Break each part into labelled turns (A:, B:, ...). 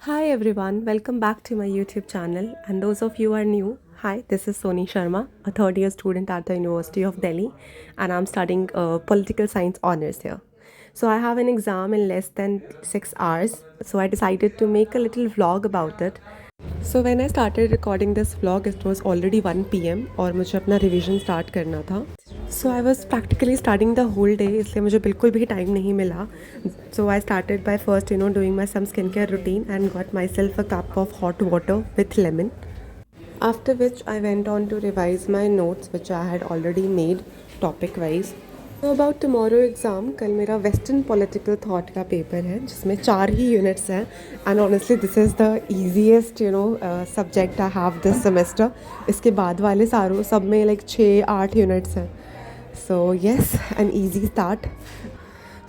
A: Hi everyone, welcome back to my YouTube channel. And those of you who are new, hi, this is Soni Sharma, a third year student at the University of Delhi, and I'm studying political science honors here. So I have an exam in less than 6 hours, so I decided to make a little vlog about it. So when I started recording this vlog, it was already 1 p.m. और मुझे अपना revision start करना था. So I was practically studying the whole day, इसलिए मुझे बिल्कुल भी time नहीं मिला. So I started by first doing my some skincare routine and got myself a cup of hot water with lemon. After which I went on to revise my notes which I had already made topic wise. So about tomorrow exam, कल मेरा western political thought का paper है जिसमें 4 ही units हैं and honestly this is the easiest subject I have this semester. इसके बाद वाले सारों सब में लाइक 6-8 यूनिट्स हैं. So yes an easy start.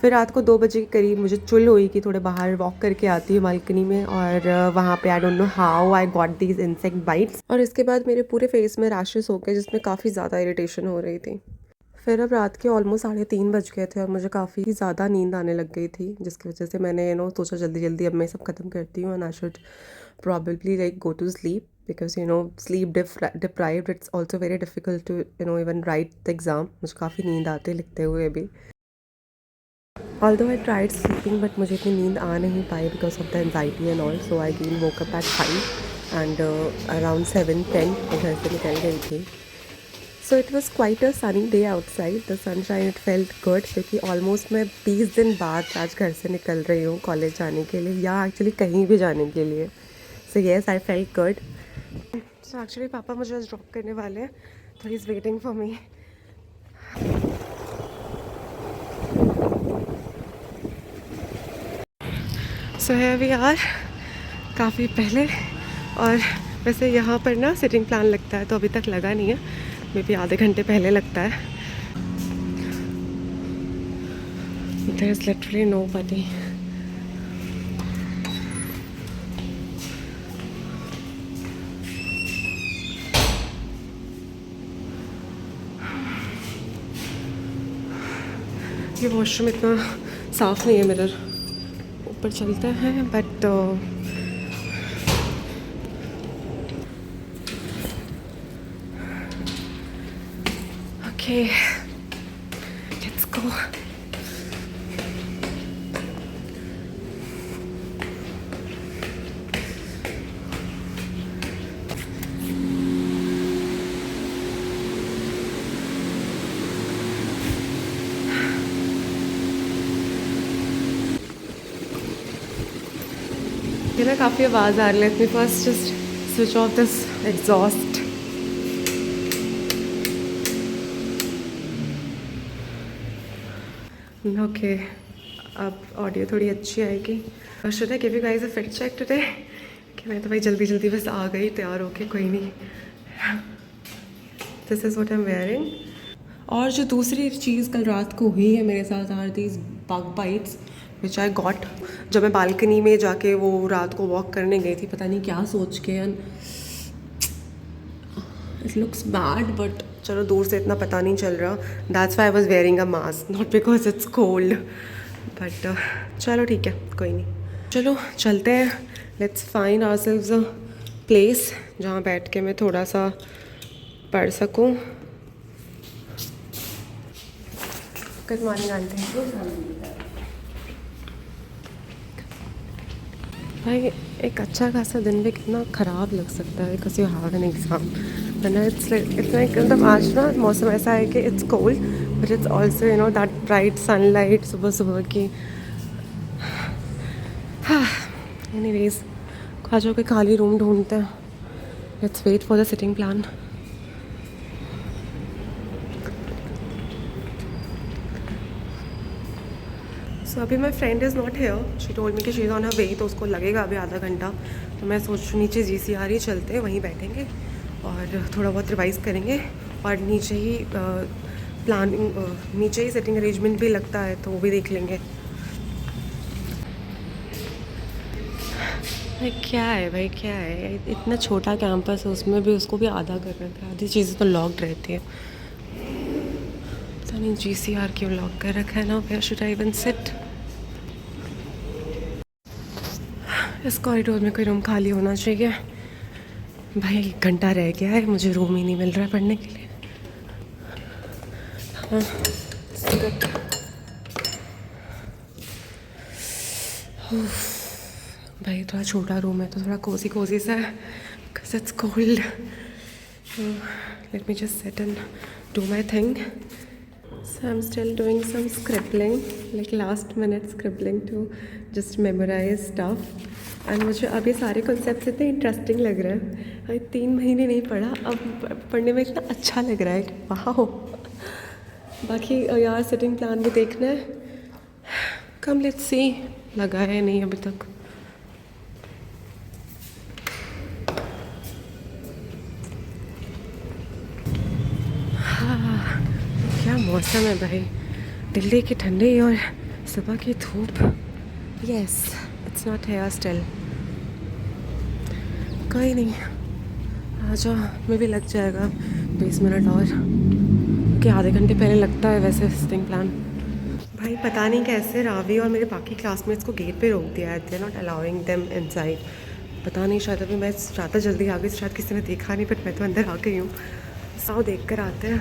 A: फिर रात को 2 बजे के करीब मुझे चुल हुई कि थोड़े बाहर वॉक करके आती हूँ बालकनी में और वहाँ पे I don't know how I got these insect bytes. और इसके बाद मेरे पूरे फेस में रैशेस हो गए जिसमें काफ़ी ज़्यादा इरिटेशन हो रही थी. फिर अब रात के ऑलमोस्ट 3:30 बज गए थे और मुझे काफ़ी ज़्यादा नींद आने लग गई थी जिसकी वजह से मैंने सोचा जल्दी जल्दी अब मैं सब ख़त्म करती हूँ and I should probably like go to sleep because sleep deprived it's also very difficult to even write the exam. मुझे काफ़ी नींद आती है लिखते हुए अभी. Although I tried sleeping but मुझे इतनी नींद आ नहीं पाई because of the anxiety and all. So I again woke up at 5 and around 7:10 मैं घर से निकल गई थी. So it was quite a sunny day outside. The sunshine it felt good क्योंकि ऑलमोस्ट मैं 20 दिन बाद आज घर से निकल रही हूँ कॉलेज जाने के लिए या एक्चुअली कहीं भी जाने के लिए. So yes I felt good. So actually पापा मुझे ड्रॉप करने वाले हैं तो he is waiting for me. So है वी आर काफ़ी पहले. और वैसे यहाँ पर ना सिटिंग प्लान लगता है तो अभी तक लगा नहीं है. मे बी आधे घंटे पहले लगता है. There is literally nobody. ये वॉशरूम इतना साफ़ नहीं है. मिरर ऊपर चलता है बट ओके लेट्स गो. ये ना काफ़ी आवाज़ आ रही है. Let me first just switch off this exhaust. Okay अब ऑडियो थोड़ी अच्छी आएगी. Should I give you guys a fit check today कि मैं तो भाई जल्दी जल्दी बस आ गई तैयार होके. कोई नहीं. This is what I am wearing. और जो दूसरी चीज़ कल रात को हुई है मेरे साथ are these bug bites which I got. जब मैं बालकनी में जाके वो रात को वॉक करने गई थी पता नहीं क्या सोच के. And it looks bad but चलो दूर से इतना पता नहीं चल रहा. That's why I was wearing a mask not because it's cold. But चलो ठीक है कोई नहीं. चलो चलते हैं. Let's find ourselves a place जहाँ बैठ के मैं थोड़ा सा पढ़ सकूँ. Good morning aunty. भाई एक अच्छा खासा दिन भी कितना ख़राब लग सकता है because you have an exam. वरना इट्स लाइक मतलब आज ना मौसम ऐसा है कि it's cold but it's also that bright sunlight सुबह सुबह की. एनीवेज आज कोई खाली रूम ढूंढते हैं. Let's wait for the sitting plan. So अभी my friend is not here. She told me कि she is on her way तो उसको लगेगा अभी आधा घंटा. तो मैं सोच रही नीचे GCR ही चलते हैं वहीं बैठेंगे और थोड़ा बहुत रिवाइज़ करेंगे. और नीचे ही नीचे ही सिटिंग अरेंजमेंट भी लगता है तो वो भी देख लेंगे. भाई क्या है भाई क्या है. इतना छोटा कैंपस है उसमें भी उसको भी आधा कर रखा है. आधी चीज़ें तो लॉक्ड रहती है. पता नहीं GCR क्यों लॉक कर रखा है ना. Where should I even sit. इस कॉरिडोर में कोई रूम खाली होना चाहिए। भाई 1 घंटा रह गया है, मुझे रूम ही नहीं मिल रहा है पढ़ने के लिए। हाँ, भाई थोड़ा छोटा रूम है तो थोड़ा कोजी कोजी सा है, because it's cold. Let me just sit and do my thing. So I'm still doing some scribbling, like last minute scribbling to just memorize stuff. And मुझे अब ये सारे concepts इतने इंटरेस्टिंग लग रहे हैं। अभी 3 महीने नहीं पढ़ा, अब पढ़ने में इतना अच्छा लग रहा है। वाह। बाकी यार सिटिंग प्लान भी देखना है, कम लेट्स सी, लगा है नहीं अभी तक। हाँ, क्या मौसम है भाई, दिल्ली की ठंडी और सुबह की धूप। Yes, it's not here still. कोई नहीं, आ जाओ, में भी लग जाएगा 20 मिनट और, क्योंकि आधे घंटे पहले लगता है वैसे सिटिंग प्लान। भाई पता नहीं कैसे रावी और मेरे बाकी क्लासमेट्स को गेट पे रोक दिया है, they not allowing them inside. पता नहीं, शायद अभी मैं ज़्यादा जल्दी आ गई, शायद किसी ने देखा नहीं, बट मैं तो अंदर आ गई हूँ। साओ देख कर आते हैं।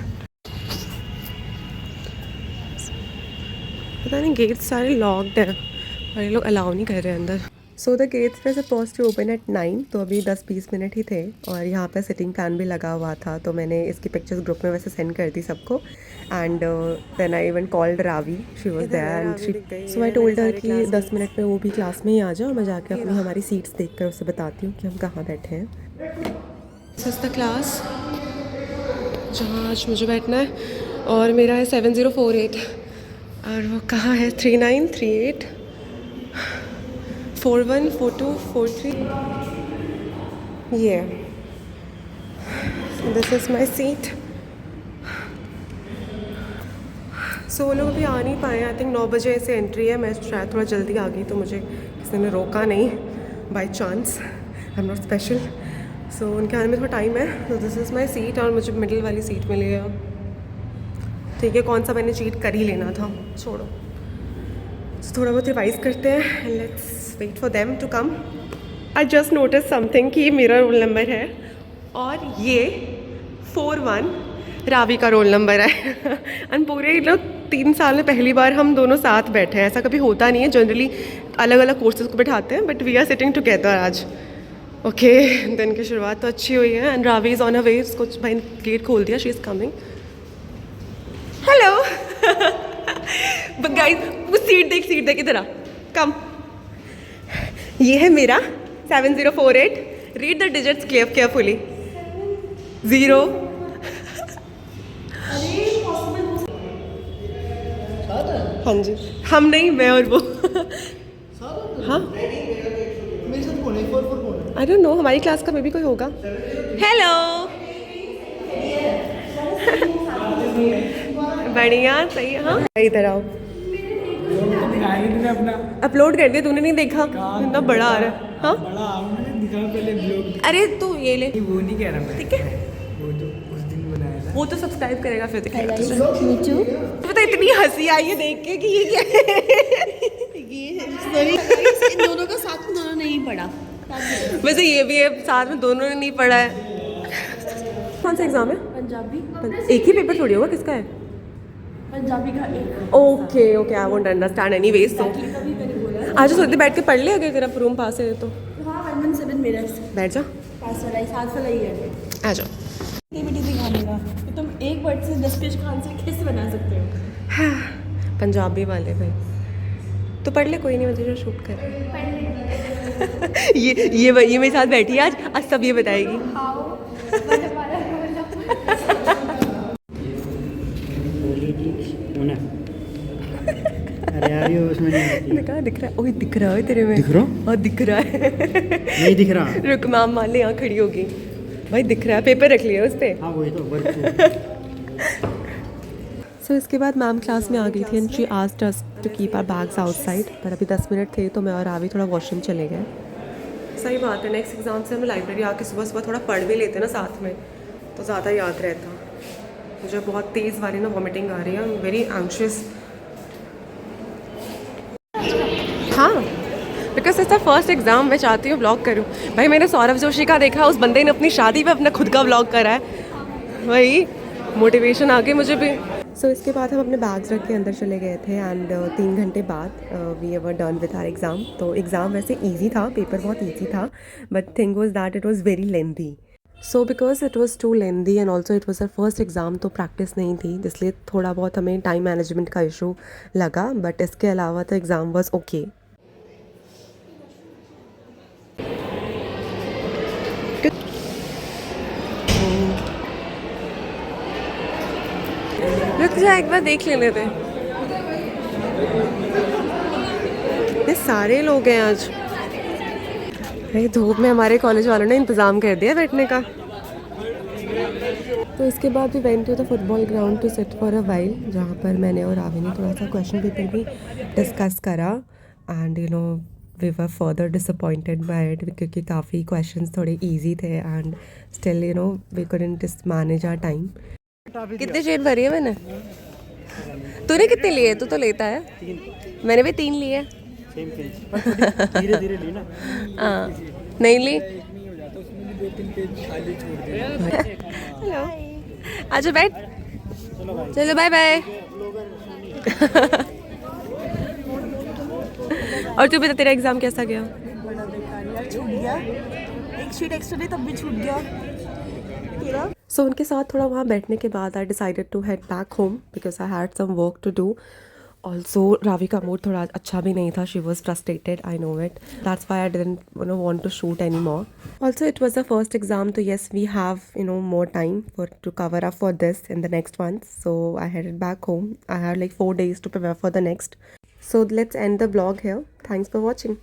A: पता नहीं गेट्स सारे लॉक्ड हैं और ये लोग अलाउ नहीं कर रहे हैं अंदर। So the gates were suppose to open at 9, तो अभी 10-20 मिनट ही थे और यहाँ पे सिटिंग प्लान भी लगा हुआ था, तो मैंने इसकी पिक्चर्स ग्रुप में वैसे सेंड कर दी सबको। And then I even called Ravi, she was there and she, so I told her कि 10 मिनट में वो भी क्लास में ही आ जाओ। मैं जाके अपनी हमारी सीट्स देख कर उससे बताती हूँ कि हम कहाँ बैठे हैं। दिस इज द क्लास जहाँ आज मुझे बैठना है, और मेरा है 7048, और वो कहाँ है 3938 414243। ये दिस इज़ माई सीट। सो वो लोग अभी आ नहीं पाए, आई थिंक 9 बजे से एंट्री है। मैं शायद थोड़ा जल्दी आ गई तो मुझे किसी ने रोका नहीं by chance, I am not special. So उनके आने में थोड़ा टाइम है। तो दिस इज़ माई सीट और मुझे मिडिल वाली सीट मिली है। ठीक है, कौन सा मैंने चीट कर ही लेना था, छोड़ो। तो थोड़ा बहुत रिवाइज करते हैं and let's wait for them to come. I just notice something कि ये मेरा रोल नंबर है और ये 41 रावी का रोल नंबर है। एंड पूरे लोग 3 साल में पहली बार हम दोनों साथ बैठे हैं। ऐसा कभी होता नहीं है, जनरली अलग अलग कोर्सेज को बैठाते हैं, but we are sitting together आज। ओके, दिन की शुरुआत तो अच्छी हुई है। And Ravi is on a way, उसको भाई गेट खोल दिया, she is coming. Hello guys, वो सीट देख इधर आ, कम। ये है मेरा 7048। Read the digits carefully. 0 हाँ जी, हम नहीं, मैं और वो। हाँ आई डोंट नो, हमारी क्लास का मे भी कोई होगा। हेलो बढ़िया, सही है। हाँ इधर आओ। अपलोड कर दिया तूने, नहीं देखा? इतना बड़ा आ रहा है। हाँ अरे तू ये ले,
B: वो नहीं कह रहा मैं,
A: ठीक है?
B: वो तो उस दिन बनाया था।
A: वो तो सब्सक्राइब करेगा फिर दिखेगा तुझे। पता इतनी हंसी आई है देख के कि ये क्या है।
C: इन दोनों का साथ में दोनों नहीं पढ़ा।
A: वैसे ये भी है, साथ में दोनों ने नहीं पढ़ा है। कौन सा एग्जाम है?
C: पंजाबी।
A: एक ही पेपर थोड़ी होगा, किसका है?
C: पंजाबी का एक।
A: Okay okay, I won't understand anyways. तो
C: कभी मैंने बोला
A: आज सोचते बैठ के पढ़ ले, अगर तेरा रूम पास है तो
C: हाँ 117 मेरा
A: बैठ जा।
C: पास वाला ही, साथ वाला ही है।
A: आ जाओ।
C: एक्टिविटी दिखाने का तो तुम एक वर्ड से 10 पेज का आंसर कैसे बना सकते हो?
A: पंजाबी वाले भाई तो पढ़ ले, कोई नहीं, मैं तुझे शूट कर। ये मेरे साथ बैठी है आज सब ये बताएगी।
B: अरे यार ये उसमें नहीं
A: कहा दिख रहा है? ओए दिख रहा है तेरे में?
B: दिख रहा हूँ?
A: और दिख रहा है।
B: नहीं दिख रहा।
A: रुक, मैम मान ले यहाँ खड़ी होगी। भाई दिख रहा है, पेपर रख लिया उस पर।
B: हाँ वही तो वर्क।
A: सो इसके बाद मैम क्लास में आ गई थी and she asked us to keep our bags outside. पर अभी 10 मिनट थे तो मैं और रावी थोड़ा वॉशरूम चले गए। सही बात है, नेक्स्ट एग्जाम से हम लाइब्रेरी आके सुबह सुबह थोड़ा पढ़ भी लेते ना साथ में, तो ज़्यादा याद रहता। मुझे बहुत तेज़ वाली ना वॉमिटिंग आ रही है, आई एम वेरी एंग्शियस। हाँ because is the first exam मैं चाहती हूँ ब्लॉग करूँ. भाई मैंने सौरभ जोशी का देखा, उस बंदे ने अपनी शादी पे अपना खुद का ब्लॉग करा है. वही मोटिवेशन आ गई मुझे भी. सो इसके बाद हम अपने बैग्स रख के अंदर चले गए थे एंड 3 घंटे बाद we were done with our exam. तो एग्ज़ाम वैसे ईजी था, पेपर बहुत ईजी था, but thing was that it was very lengthy. So because it was too lengthy and also it was our first exam, तो practice नहीं थी, इसलिए थोड़ा बहुत हमें टाइम मैनेजमेंट का इशू लगा. बट इसके अलावा तो एग्ज़ाम वॉज ओके. रुक जा, एक बार देख लेने दे. इतने सारे लोग हैं आज. भाई धूप में हमारे कॉलेज वालों ने इंतज़ाम कर दिया बैठने का. तो इसके बाद भी went to the football ground to sit for a while, जहाँ पर मैंने और रावी ने थोड़ा सा क्वेश्चन पेपर भी डिस्कस करा. And you know we were further disappointed by it, क्योंकि काफ़ी क्वेश्चंस थोड़े इजी थे and still you know we couldn't just manage our time. कितनी जेब भरी है मैंने? तूने कितने लिए? तू तो लेता है.
B: 3
A: मैंने भी 3 लिए.
B: धीरे धीरे ली ना.
A: हाँ, नहीं ली. हेलो, आजा बैठ. चलो बाय बाय. और तू बता, तेरा एग्जाम कैसा गया?
C: बड़ा बेकार यार, छूट गया. एक शीट एक्स्ट्रा थी तब भी छूट गया. तेरा?
A: सो उनके साथ थोड़ा वहाँ बैठने के बाद I decided to head back home because I had some work to do. Also Ravi का मूड थोड़ा अच्छा भी नहीं था. She was frustrated, I know it. That's why I didn't want to shoot any more. Also it was the first exam, तो yes we have more time for to cover up for this in the next one. So I headed back home. I have like 4 days to prepare for the next. So let's end the vlog here. Thanks for watching.